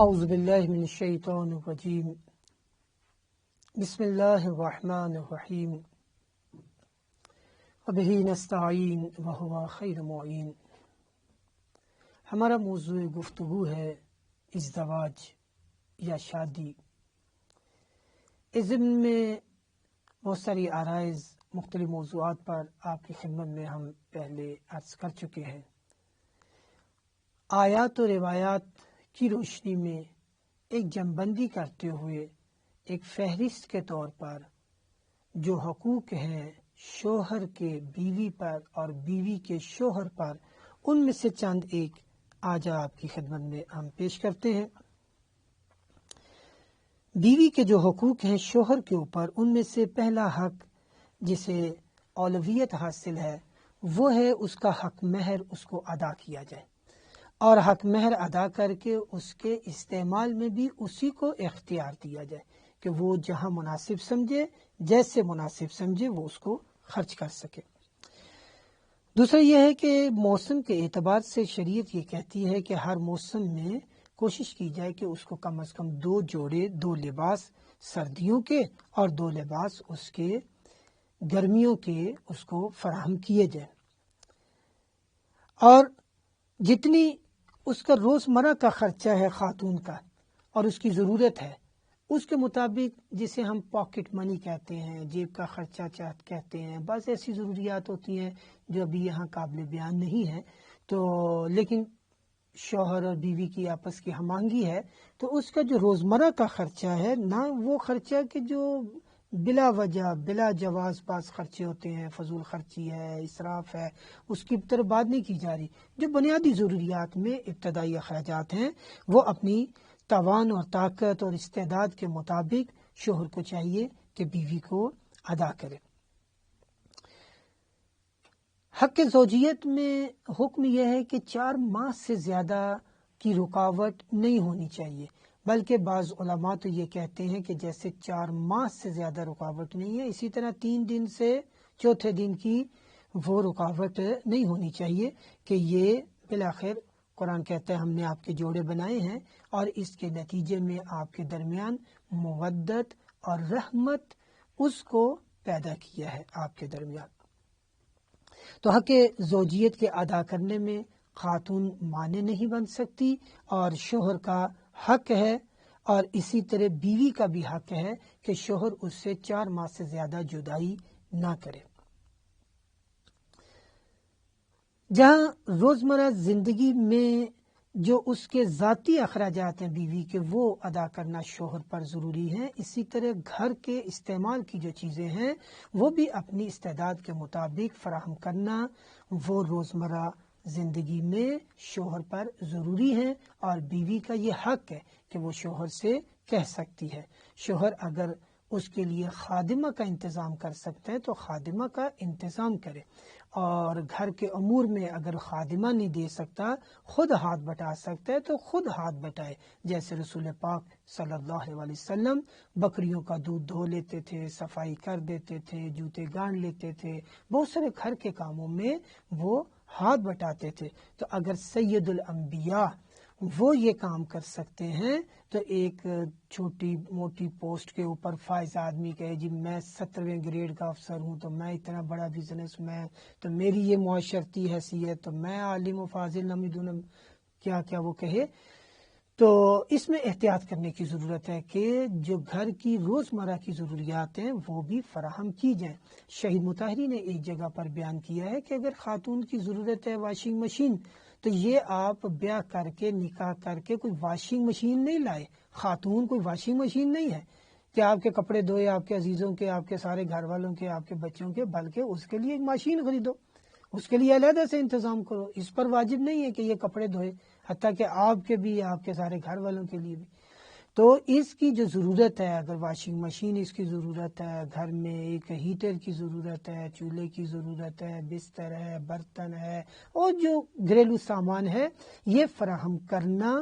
اعوذ باللہ من الشیطان الرجیم بسم اللہ الرحمن الرحیم وبہ نستعین وہو خیر معین۔ ہمارا موضوع گفتگو ہے ازدواج یا شادی۔ اس ضمن میں بہت ساری آرائز مختلف موضوعات پر آپ کی خدمت میں ہم پہلے عرض کر چکے ہیں۔ آیات و روایات کی روشنی میں ایک جمع بندی کرتے ہوئے ایک فہرست کے طور پر جو حقوق ہیں شوہر کے بیوی پر اور بیوی کے شوہر پر، ان میں سے چند ایک آج آپ کی خدمت میں ہم پیش کرتے ہیں۔ بیوی کے جو حقوق ہیں شوہر کے اوپر، ان میں سے پہلا حق جسے اولویت حاصل ہے وہ ہے اس کا حق مہر اس کو ادا کیا جائے، اور حق مہر ادا کر کے اس کے استعمال میں بھی اسی کو اختیار دیا جائے کہ وہ جہاں مناسب سمجھے، جیسے مناسب سمجھے وہ اس کو خرچ کر سکے۔ دوسرا یہ ہے کہ موسم کے اعتبار سے شریعت یہ کہتی ہے کہ ہر موسم میں کوشش کی جائے کہ اس کو کم از کم 2 جوڑے، 2 لباس سردیوں کے اور 2 لباس اس کے گرمیوں کے اس کو فراہم کیے جائیں، اور جتنی اس کا روزمرہ کا خرچہ ہے خاتون کا اور اس کی ضرورت ہے، اس کے مطابق جسے ہم پاکٹ منی کہتے ہیں، جیب کا خرچہ کہتے ہیں، بعض ایسی ضروریات ہوتی ہیں جو ابھی یہاں قابل بیان نہیں ہے، تو لیکن شوہر اور بیوی کی آپس کی ہم آہنگی ہے، تو اس کا جو روزمرہ کا خرچہ ہے، نہ وہ خرچہ کہ جو بلا وجہ بلا جواز بعض خرچے ہوتے ہیں، فضول خرچی ہے، اسراف ہے، اس کی طرف بات نہیں کی جا رہی۔ جو بنیادی ضروریات میں ابتدائی اخراجات ہیں وہ اپنی توان اور طاقت اور استعداد کے مطابق شوہر کو چاہیے کہ بیوی کو ادا کرے۔ حق زوجیت میں حکم یہ ہے کہ 4 ماہ سے زیادہ کی رکاوٹ نہیں ہونی چاہیے، بلکہ بعض علماء تو یہ کہتے ہیں کہ جیسے 4 ماہ سے زیادہ رکاوٹ نہیں ہے، اسی طرح 3 دن سے چوتھے دن کی وہ رکاوٹ نہیں ہونی چاہیے کہ یہ بالآخر قرآن کہتا ہے ہم نے آپ کے جوڑے بنائے ہیں اور اس کے نتیجے میں آپ کے درمیان مودت اور رحمت اس کو پیدا کیا ہے آپ کے درمیان۔ تو حق زوجیت کے ادا کرنے میں خاتون مانع نہیں بن سکتی، اور شوہر کا حق ہے اور اسی طرح بیوی کا بھی حق ہے کہ شوہر اس سے 4 ماہ سے زیادہ جدائی نہ کرے۔ جہاں روزمرہ زندگی میں جو اس کے ذاتی اخراجات ہیں بیوی کے، وہ ادا کرنا شوہر پر ضروری ہیں، اسی طرح گھر کے استعمال کی جو چیزیں ہیں وہ بھی اپنی استعداد کے مطابق فراہم کرنا وہ روزمرہ زندگی میں شوہر پر ضروری ہیں، اور بیوی کا یہ حق ہے کہ وہ شوہر سے کہہ سکتی ہے۔ شوہر اگر اس کے لیے خادمہ کا انتظام کر سکتے ہیں تو خادمہ کا انتظام کرے، اور گھر کے امور میں اگر خادمہ نہیں دے سکتا، خود ہاتھ بٹا سکتا ہے تو خود ہاتھ بٹائے، جیسے رسول پاک صلی اللہ علیہ وسلم بکریوں کا دودھ دھو لیتے تھے، صفائی کر دیتے تھے، جوتے گانڈ لیتے تھے، بہت سارے گھر کے کاموں میں وہ ہاتھ بٹاتے تھے۔ تو اگر سید الانبیاء وہ یہ کام کر سکتے ہیں تو ایک چھوٹی موٹی پوسٹ کے اوپر فائز آدمی کہے جی میں 70ویں گریڈ کا افسر ہوں، تو میں اتنا بڑا بزنس مین، تو میری یہ معاشرتی حیثیت، تو میں عالم و فاضل نمیدونم کیا کیا وہ کہے، تو اس میں احتیاط کرنے کی ضرورت ہے کہ جو گھر کی روزمرہ کی ضروریات ہیں وہ بھی فراہم کی جائیں۔ شہید مطہری نے ایک جگہ پر بیان کیا ہے کہ اگر خاتون کی ضرورت ہے واشنگ مشین، تو یہ آپ بیاہ کر کے نکاح کر کے کوئی واشنگ مشین نہیں لائے، خاتون کوئی واشنگ مشین نہیں ہے کہ آپ کے کپڑے دھوئے، آپ کے عزیزوں کے، آپ کے سارے گھر والوں کے، آپ کے بچوں کے، بلکہ اس کے لیے ایک مشین خریدو، اس کے لیے علیحدہ سے انتظام کرو۔ اس پر واجب نہیں ہے کہ یہ کپڑے دھوئے، حتیٰ کہ آپ کے بھی، آپ کے سارے گھر والوں کے لیے بھی۔ تو اس کی جو ضرورت ہے، اگر واشنگ مشین اس کی ضرورت ہے، گھر میں ایک ہیٹر کی ضرورت ہے، چولہے کی ضرورت ہے، بستر ہے، برتن ہے، اور جو گھریلو سامان ہے، یہ فراہم کرنا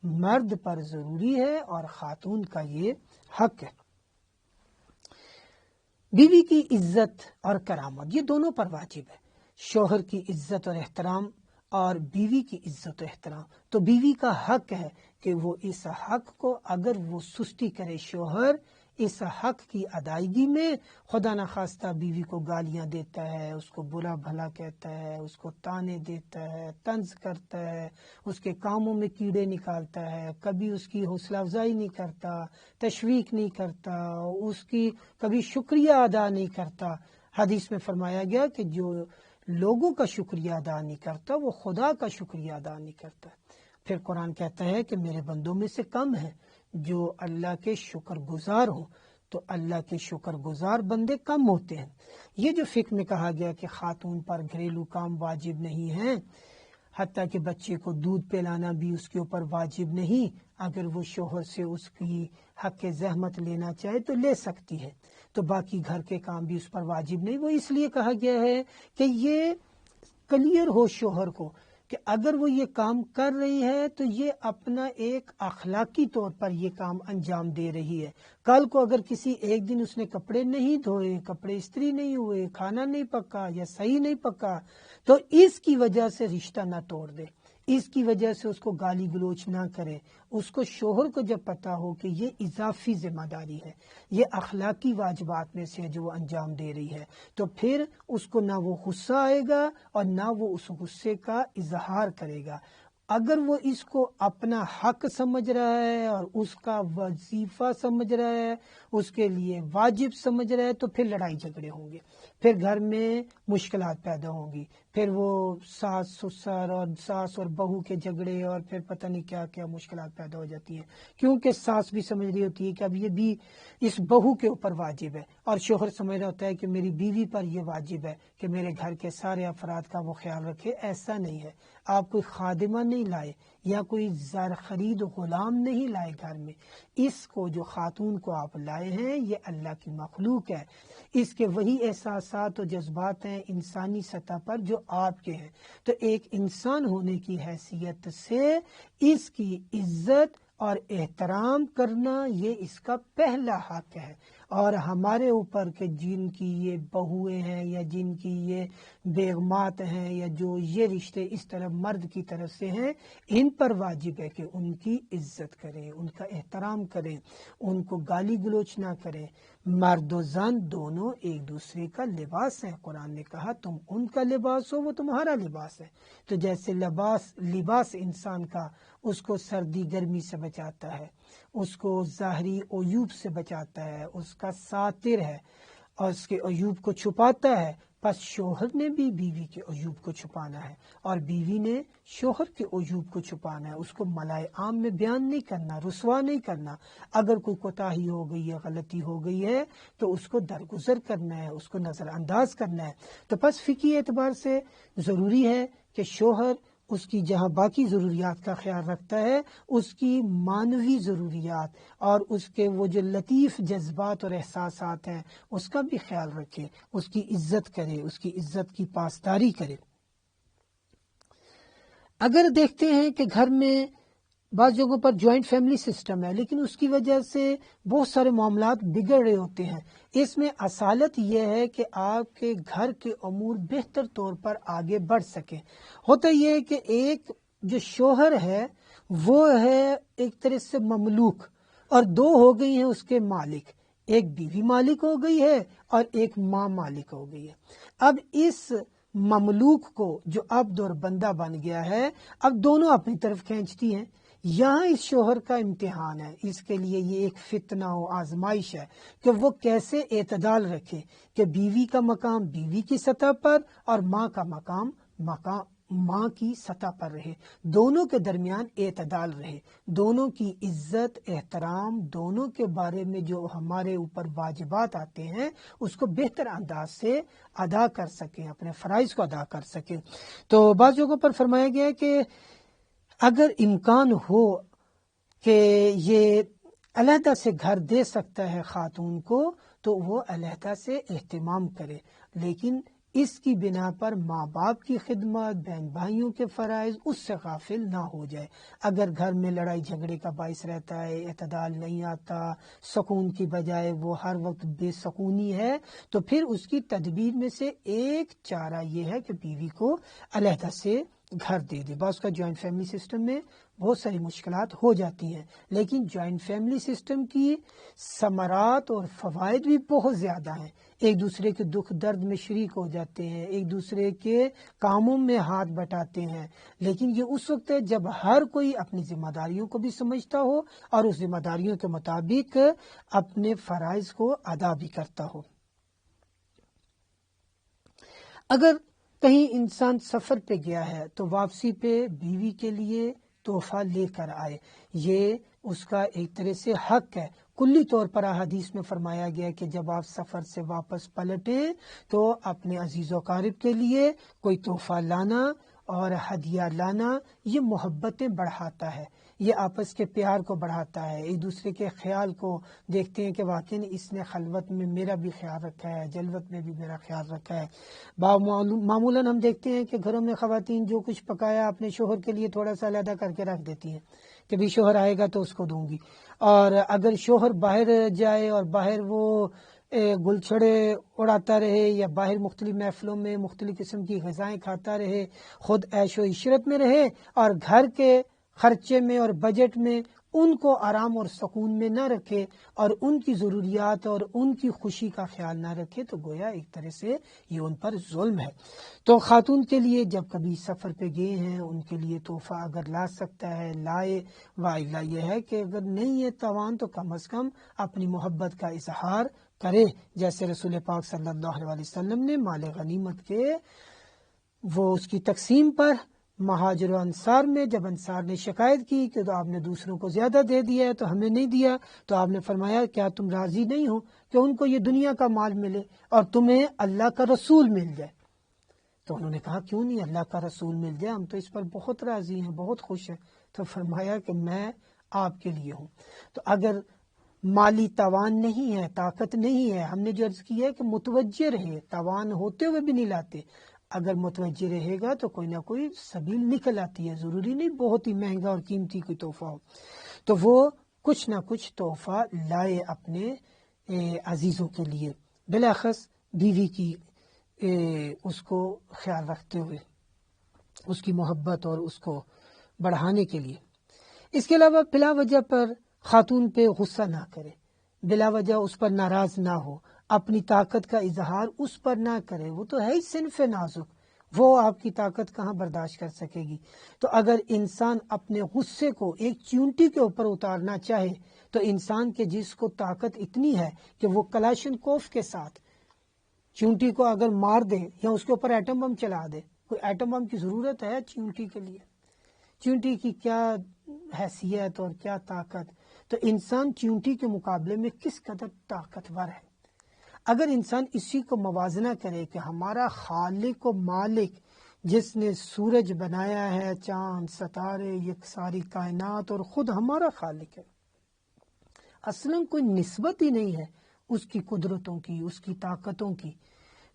مرد پر ضروری ہے اور خاتون کا یہ حق ہے۔ بیوی کی عزت اور کرامت یہ دونوں پر واجب ہے۔ شوہر کی عزت اور احترام اور بیوی کی عزت و احترام. تو بیوی کا حق ہے کہ وہ اس حق کو اگر وہ سستی کرے شوہر اس حق کی ادائیگی میں، خدا نخواستہ بیوی کو گالیاں دیتا ہے، اس کو برا بھلا کہتا ہے، اس کو تانے دیتا ہے، طنز کرتا ہے، اس کے کاموں میں کیڑے نکالتا ہے، کبھی اس کی حوصلہ افزائی نہیں کرتا، تشویق نہیں کرتا، اس کی کبھی شکریہ ادا نہیں کرتا. حدیث میں فرمایا گیا کہ جو لوگوں کا شکریہ ادا نہیں کرتا وہ خدا کا شکریہ ادا نہیں کرتا. پھر قرآن کہتا ہے کہ میرے بندوں میں سے کم ہیں جو اللہ کے شکر گزار ہوں. تو اللہ کے شکر گزار بندے کم ہوتے ہیں. یہ جو فقہ میں کہا گیا کہ خاتون پر گھریلو کام واجب نہیں ہیں، حتیٰ کہ بچے کو دودھ پلانا بھی اس کے اوپر واجب نہیں، اگر وہ شوہر سے اس کی حق زحمت لینا چاہے تو لے سکتی ہے، تو باقی گھر کے کام بھی اس پر واجب نہیں. وہ اس لیے کہا گیا ہے کہ یہ کلیئر ہو شوہر کو کہ اگر وہ یہ کام کر رہی ہے تو یہ اپنا ایک اخلاقی طور پر یہ کام انجام دے رہی ہے. کل کو اگر کسی ایک دن اس نے کپڑے نہیں دھوئے، کپڑے استری نہیں ہوئے، کھانا نہیں پکا یا صحیح نہیں پکا، تو اس کی وجہ سے رشتہ نہ توڑ دے، اس کی وجہ سے اس کو گالی گلوچ نہ کرے. اس کو شوہر کو جب پتا ہو کہ یہ اضافی ذمہ داری ہے، یہ اخلاقی واجبات میں سے ہے جو وہ انجام دے رہی ہے، تو پھر اس کو نہ وہ غصہ آئے گا اور نہ وہ اس غصے کا اظہار کرے گا. اگر وہ اس کو اپنا حق سمجھ رہا ہے اور اس کا وظیفہ سمجھ رہا ہے، اس کے لیے واجب سمجھ رہا ہے، تو پھر لڑائی جھگڑے ہوں گے، پھر گھر میں مشکلات پیدا ہوں گی، پھر وہ ساس سسر اور ساس اور بہو کے جھگڑے اور پھر پتہ نہیں کیا کیا مشکلات پیدا ہو جاتی ہیں. کیونکہ ساس بھی سمجھ رہی ہوتی ہے کہ اب یہ بھی اس بہو کے اوپر واجب ہے، اور شوہر سمجھ رہا ہوتا ہے کہ میری بیوی پر یہ واجب ہے کہ میرے گھر کے سارے افراد کا وہ خیال رکھے. ایسا نہیں ہے. آپ کوئی خادمہ نہیں لائے یا کوئی زر خرید غلام نہیں لائے گھر میں. اس کو جو خاتون کو آپ لائے ہیں یہ اللہ کی مخلوق ہے، اس کے وہی احساسات و جذبات ہیں انسانی سطح پر جو آپ کے ہیں. تو ایک انسان ہونے کی حیثیت سے اس کی عزت اور احترام کرنا یہ اس کا پہلا حق ہے. اور ہمارے اوپر کہ جن کی یہ بہویں ہیں یا جن کی یہ بیگمات ہیں یا جو یہ رشتے اس طرح مرد کی طرف سے ہیں، ان پر واجب ہے کہ ان کی عزت کریں، ان کا احترام کریں، ان کو گالی گلوچ نہ کریں. مرد و زن دونوں ایک دوسرے کا لباس ہیں. قرآن نے کہا تم ان کا لباس ہو، وہ تمہارا لباس ہے. تو جیسے لباس انسان کا اس کو سردی گرمی سے بچاتا ہے، اس کو ظاہری عیوب سے بچاتا ہے، اس کا ساتر ہے اور اس کے عیوب کو چھپاتا ہے، پس شوہر نے بھی بیوی کے عیوب کو چھپانا ہے اور بیوی نے شوہر کے عیوب کو چھپانا ہے. اس کو ملائے عام میں بیان نہیں کرنا، رسوا نہیں کرنا. اگر کوئی کوتاہی ہو گئی ہے، غلطی ہو گئی ہے، تو اس کو درگزر کرنا ہے، اس کو نظر انداز کرنا ہے. تو پس فقہی اعتبار سے ضروری ہے کہ شوہر اس کی جہاں باقی ضروریات کا خیال رکھتا ہے، اس کی معنوی ضروریات اور اس کے وہ جو لطیف جذبات اور احساسات ہیں اس کا بھی خیال رکھے، اس کی عزت کرے، اس کی عزت کی پاسداری کرے. اگر دیکھتے ہیں کہ گھر میں بعض جگہوں پر جوائنٹ فیملی سسٹم ہے لیکن اس کی وجہ سے بہت سارے معاملات بگڑ رہے ہوتے ہیں، اس میں اصالت یہ ہے کہ آپ کے گھر کے امور بہتر طور پر آگے بڑھ سکیں. ہوتا یہ ہے کہ ایک جو شوہر ہے وہ ہے ایک طرح سے مملوک اور دو ہو گئی ہیں اس کے مالک. ایک بیوی مالک ہو گئی ہے اور ایک ماں مالک ہو گئی ہے. اب اس مملوک کو جو عبد اور بندہ بن گیا ہے، اب دونوں اپنی طرف کھینچتی ہیں. یہاں اس شوہر کا امتحان ہے، اس کے لیے یہ ایک فتنہ و آزمائش ہے کہ وہ کیسے اعتدال رکھے کہ بیوی کا مقام بیوی کی سطح پر اور ماں کا مقام ماں کی سطح پر رہے، دونوں کے درمیان اعتدال رہے، دونوں کی عزت احترام، دونوں کے بارے میں جو ہمارے اوپر واجبات آتے ہیں اس کو بہتر انداز سے ادا کر سکیں، اپنے فرائض کو ادا کر سکیں. تو بعض جگہوں پر فرمایا گیا ہے کہ اگر امکان ہو کہ یہ علیحدہ سے گھر دے سکتا ہے خاتون کو تو وہ علیحدہ سے اہتمام کرے، لیکن اس کی بنا پر ماں باپ کی خدمت، بہن بھائیوں کے فرائض اس سے غافل نہ ہو جائے۔ اگر گھر میں لڑائی جھگڑے کا باعث رہتا ہے، اعتدال نہیں آتا، سکون کی بجائے وہ ہر وقت بے سکونی ہے، تو پھر اس کی تدبیر میں سے ایک چارہ یہ ہے کہ بیوی کو علیحدہ سے گھر دے دے۔ بعض کا جوائنٹ فیملی سسٹم میں بہت ساری مشکلات ہو جاتی ہیں، لیکن جوائنٹ فیملی سسٹم کی ثمرات اور فوائد بھی بہت زیادہ ہیں۔ ایک دوسرے کے دکھ درد میں شریک ہو جاتے ہیں، ایک دوسرے کے کاموں میں ہاتھ بٹاتے ہیں، لیکن یہ اس وقت ہے جب ہر کوئی اپنی ذمہ داریوں کو بھی سمجھتا ہو اور اس ذمہ داریوں کے مطابق اپنے فرائض کو ادا بھی کرتا ہو۔ اگر کہیں انسان سفر پہ گیا ہے تو واپسی پہ بیوی کے لیے تحفہ لے کر آئے، یہ اس کا ایک طرح سے حق ہے۔ کلی طور پر احادیث میں فرمایا گیا کہ جب آپ سفر سے واپس پلٹیں تو اپنے عزیز و اقارب کے لیے کوئی تحفہ لانا اور ہدیہ لانا، یہ محبتیں بڑھاتا ہے، یہ آپس کے پیار کو بڑھاتا ہے، ایک دوسرے کے خیال کو دیکھتے ہیں کہ واقعی اس نے خلوت میں میرا بھی خیال رکھا ہے، جلوت میں بھی میرا خیال رکھا ہے۔ معمولاً ہم دیکھتے ہیں کہ گھروں میں خواتین جو کچھ پکایا اپنے شوہر کے لیے تھوڑا سا علیحدہ کر کے رکھ دیتی ہیں کہ بھی شوہر آئے گا تو اس کو دوں گی، اور اگر شوہر باہر جائے اور باہر وہ گل چھڑے اڑاتا رہے یا باہر مختلف محفلوں میں مختلف قسم کی غذائیں کھاتا رہے، خود عیش و عشرت میں رہے اور گھر کے خرچے میں اور بجٹ میں ان کو آرام اور سکون میں نہ رکھے اور ان کی ضروریات اور ان کی خوشی کا خیال نہ رکھے، تو گویا ایک طرح سے یہ ان پر ظلم ہے۔ تو خاتون کے لیے جب کبھی سفر پہ گئے ہیں ان کے لیے تحفہ اگر لا سکتا ہے لائے، وائلہ یہ ہے کہ اگر نہیں ہے توان تو کم از کم اپنی محبت کا اظہار کرے، جیسے رسول پاک صلی اللہ علیہ وسلم نے مال غنیمت کے وہ اس کی تقسیم پر مہاجر و انصار میں جب انصار نے شکایت کی کہ تو آپ نے دوسروں کو زیادہ دے دیا ہے تو ہمیں نہیں دیا، تو آپ نے فرمایا کیا تم راضی نہیں ہو کہ ان کو یہ دنیا کا مال ملے اور تمہیں اللہ کا رسول مل جائے؟ تو انہوں نے کہا کیوں نہیں، اللہ کا رسول مل جائے، ہم تو اس پر بہت راضی ہیں، بہت خوش ہیں۔ تو فرمایا کہ میں آپ کے لیے ہوں۔ تو اگر مالی توان نہیں ہے، طاقت نہیں ہے، ہم نے جو عرض کیا ہے کہ متوجہ رہے، توان ہوتے ہوئے بھی نہیں لاتے، اگر متوجہ رہے گا تو کوئی نہ کوئی سبیل نکل آتی ہے، ضروری نہیں بہت ہی مہنگا اور قیمتی کوئی تحفہ ہو، تو وہ کچھ نہ کچھ تحفہ لائے اپنے عزیزوں کے لیے، بلاخص بیوی کی اس کو خیال رکھتے ہوئے، اس کی محبت اور اس کو بڑھانے کے لیے۔ اس کے علاوہ بلا وجہ پر خاتون پہ غصہ نہ کرے، بلا وجہ اس پر ناراض نہ ہو، اپنی طاقت کا اظہار اس پر نہ کرے، وہ تو ہے ہی صنف نازک، وہ آپ کی طاقت کہاں برداشت کر سکے گی۔ تو اگر انسان اپنے غصے کو ایک چیونٹی کے اوپر اتارنا چاہے تو انسان کے جس کو طاقت اتنی ہے کہ وہ کلاشنکوف کے ساتھ چیونٹی کو اگر مار دے یا اس کے اوپر ایٹم بم چلا دے، کوئی ایٹم بم کی ضرورت ہے چیونٹی کے لیے؟ چیونٹی کی کیا حیثیت اور کیا طاقت، تو انسان چیونٹی کے مقابلے میں کس قدر طاقتور ہے۔ اگر انسان اسی کو موازنہ کرے کہ ہمارا خالق و مالک جس نے سورج بنایا ہے، چاند ستارے، یہ ساری کائنات اور خود ہمارا خالق ہے، اصلاً کوئی نسبت ہی نہیں ہے اس کی قدرتوں کی، اس کی طاقتوں کی،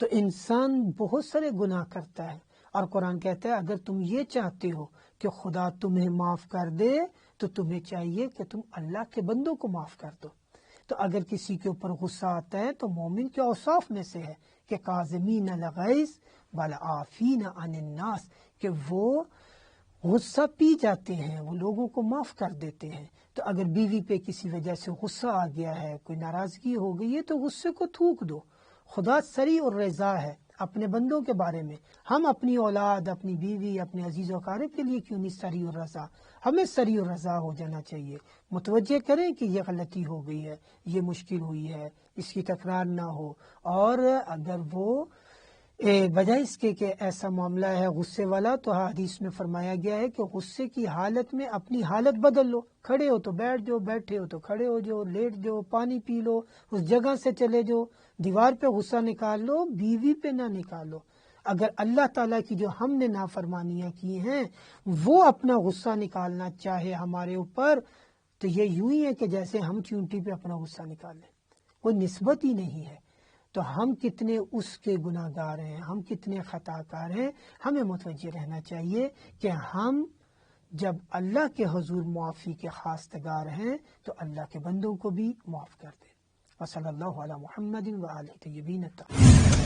تو انسان بہت سارے گناہ کرتا ہے۔ اور قرآن کہتا ہے اگر تم یہ چاہتے ہو کہ خدا تمہیں معاف کر دے تو تمہیں چاہیے کہ تم اللہ کے بندوں کو معاف کر دو۔ تو اگر کسی کے اوپر غصہ آتا ہے تو مومن کے اوصاف میں سے ہے کہ کاظمین الغیظ والعافین عن الناس، کہ وہ غصہ پی جاتے ہیں، وہ لوگوں کو معاف کر دیتے ہیں۔ تو اگر بیوی پہ کسی وجہ سے غصہ آ گیا ہے، کوئی ناراضگی ہو گئی ہے، تو غصے کو تھوک دو۔ خدا سری اور رضا ہے اپنے بندوں کے بارے میں، ہم اپنی اولاد، اپنی بیوی، اپنے عزیز و اقارب کے لیے کیوں نہیں سری اور رضا؟ ہمیں سری اور رضا ہو جانا چاہیے، متوجہ کریں کہ یہ غلطی ہو گئی ہے، یہ مشکل ہوئی ہے، اس کی تکرار نہ ہو، اور اگر وہ بجائے اس کے کہ ایسا معاملہ ہے غصے والا، تو حدیث میں فرمایا گیا ہے کہ غصے کی حالت میں اپنی حالت بدل لو، کھڑے ہو تو بیٹھ جاؤ، بیٹھے ہو تو کھڑے ہو جاؤ، لیٹ جاؤ، پانی پی لو، اس جگہ سے چلے جاؤ، دیوار پہ غصہ نکال لو، بیوی پہ نہ نکالو۔ اگر اللہ تعالیٰ کی جو ہم نے نافرمانیاں کی ہیں وہ اپنا غصہ نکالنا چاہے ہمارے اوپر، تو یہ یوں ہی ہے کہ جیسے ہم چیونٹی پہ اپنا غصہ نکال لیں، کوئی نسبت ہی نہیں ہے۔ تو ہم کتنے اس کے گناہ گار ہیں، ہم کتنے خطا کار ہیں۔ ہمیں متوجہ رہنا چاہیے کہ ہم جب اللہ کے حضور معافی کے خواستگار ہیں تو اللہ کے بندوں کو بھی معاف کر دیں۔ وصلی اللہ علی محمد و آلہ طیبین الطاہرین۔